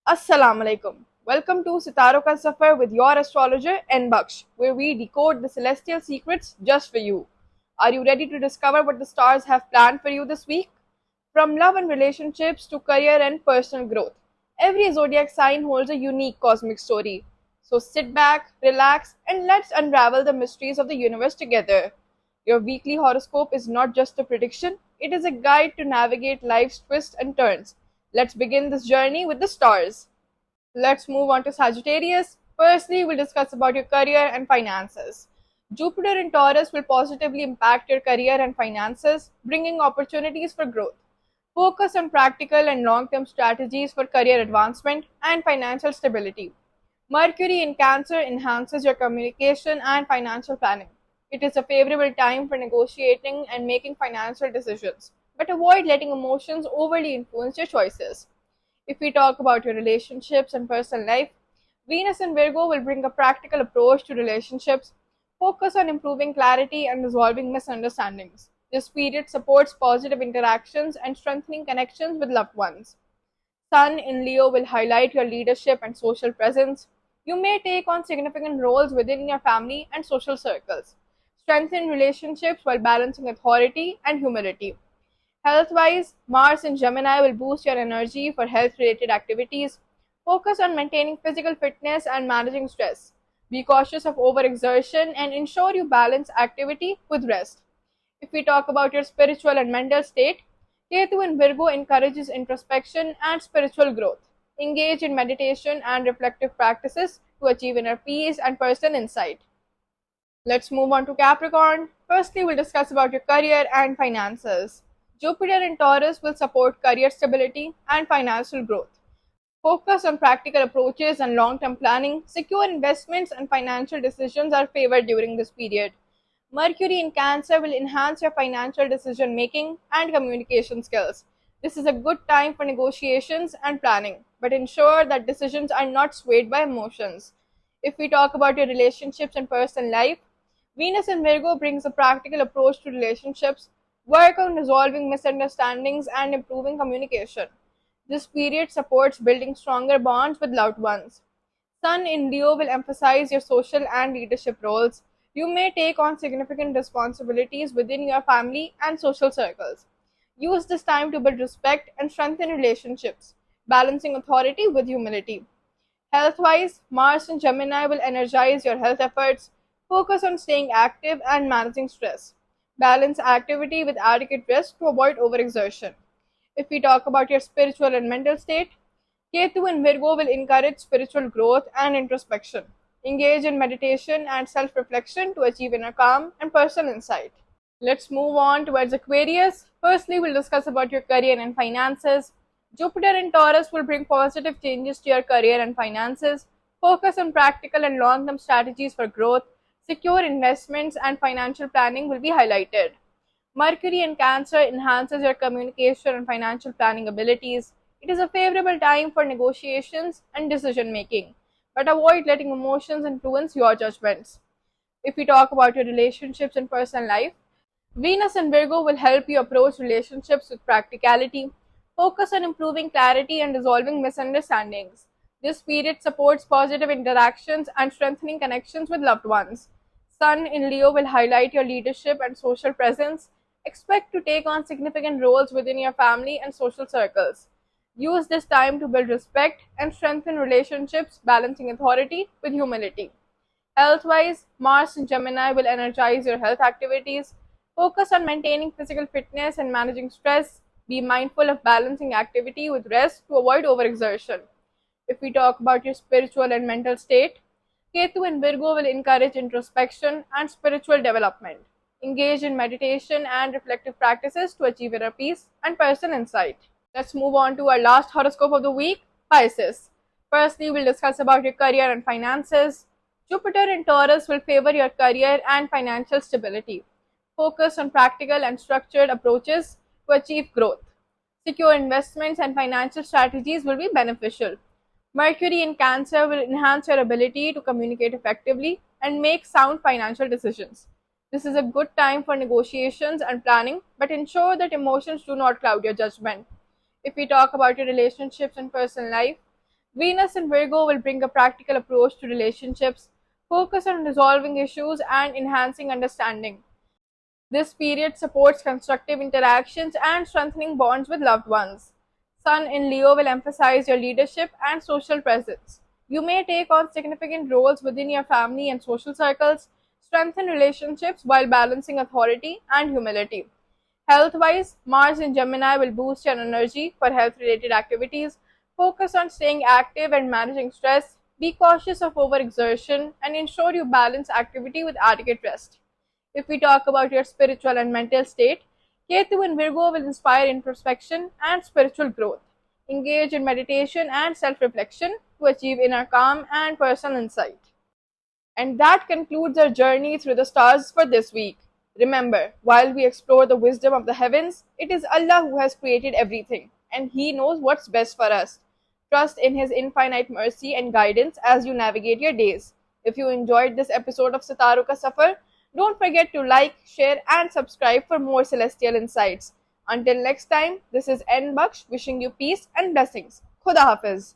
Assalamu alaikum. Welcome to Sitaro Ka Safar with your astrologer N Baksh, where we decode the celestial secrets just for you. Are you ready to discover what the stars have planned for you this week? From love and relationships to career and personal growth, every zodiac sign holds a unique cosmic story. So sit back, relax, and let's unravel the mysteries of the universe together. Your weekly horoscope is not just a prediction, it is a guide to navigate life's twists and turns. Let's begin this journey with the stars. Let's move on to Sagittarius. Firstly, we'll discuss about your career and finances. Jupiter in Taurus will positively impact your career and finances, bringing opportunities for growth. Focus on practical and long term strategies for career advancement and financial stability. Mercury in Cancer enhances your communication and financial planning. It is a favorable time for negotiating and making financial decisions, but avoid letting emotions overly influence your choices. If we talk about your relationships and personal life, Venus in Virgo will bring a practical approach to relationships, focus on improving clarity and resolving misunderstandings. This period supports positive interactions and strengthening connections with loved ones. Sun in Leo will highlight your leadership and social presence. You may take on significant roles within your family and social circles. Strengthen relationships while balancing authority and humility. Health wise, Mars in Gemini will boost your energy for health related activities. Focus on maintaining physical fitness and managing stress. Be cautious of overexertion and ensure you balance activity with rest. If we talk about your spiritual and mental state, Ketu in Virgo encourages introspection and spiritual growth. Engage in meditation and reflective practices to achieve inner peace and personal insight. Let's move on to Capricorn. Firstly, we'll discuss about your career and finances. Jupiter in Taurus will support career stability and financial growth. Focus on practical approaches and long term planning. Secure investments and financial decisions are favored during this period. Mercury in Cancer will enhance your financial decision making and communication skills. This is a good time for negotiations and planning, but ensure that decisions are not swayed by emotions. If we talk about your relationships and personal life, Venus in Virgo brings a practical approach to relationships. Work on resolving misunderstandings and improving communication. This period supports building stronger bonds with loved ones. Sun in Leo will emphasize your social and leadership roles. You may take on significant responsibilities within your family and social circles. Use this time to build respect and strengthen relationships, balancing authority with humility. Health wise, Mars in Gemini will energize your health efforts. Focus on staying active and managing stress. Balance activity with adequate rest to avoid overexertion. If we talk about your spiritual and mental state, Ketu in Virgo will encourage spiritual growth and introspection. Engage in meditation and self reflection to achieve inner calm and personal insight. Let's move on towards Aquarius. Firstly, we'll discuss about your career and finances. Jupiter in Taurus will bring positive changes to your career and finances. Focus on practical and long term strategies for growth. Secure investments and financial planning will be highlighted. Mercury in Cancer enhances your communication and financial planning abilities. It is a favorable time for negotiations and decision making, but avoid letting emotions influence your judgments. If we talk about your relationships and personal life, Venus in Virgo will help you approach relationships with practicality. Focus on improving clarity and resolving misunderstandings. This period supports positive interactions and strengthening connections with loved ones. Sun in Leo will highlight your leadership and social presence. Expect to take on significant roles within your family and social circles. Use this time to build respect and strengthen relationships, balancing authority with humility. Health wise, Mars in Gemini will energize your health activities. Focus on maintaining physical fitness and managing stress. Be mindful of balancing activity with rest to avoid overexertion. If we talk about your spiritual and mental state, Ketu in Virgo will encourage introspection and spiritual development. Engage in meditation and reflective practices to achieve inner peace and personal insight. Let's move on to our last horoscope of the week, Pisces. Firstly, we'll discuss about your career and finances. Jupiter in Taurus will favor your career and financial stability. Focus on practical and structured approaches to achieve growth. Secure investments and financial strategies will be beneficial. Mercury in Cancer will enhance your ability to communicate effectively and make sound financial decisions. This is a good time for negotiations and planning, but ensure that emotions do not cloud your judgment. If we talk about your relationships and personal life, Venus in Virgo will bring a practical approach to relationships, focus on resolving issues and enhancing understanding. This period supports constructive interactions and strengthening bonds with loved ones. Sun in Leo will emphasize your leadership and social presence. You may take on significant roles within your family and social circles, strengthen relationships while balancing authority and humility. Health wise, Mars in Gemini will boost your energy for health related activities. Focus on staying active and managing stress. Be cautious of overexertion and ensure you balance activity with adequate rest. If we talk about your spiritual and mental state, Ketu in Virgo will inspire introspection and spiritual growth. Engage in meditation and self reflection to achieve inner calm and personal insight. And that concludes our journey through the stars for this week. Remember, while we explore the wisdom of the heavens, it is Allah who has created everything, and He knows what's best for us. Trust in His infinite mercy and guidance as you navigate your days. If you enjoyed this episode of Sitaru Ka Safar, don't forget to like, share, and subscribe for more celestial insights. Until next time, this is N Baksh wishing you peace and blessings. Khuda Hafiz.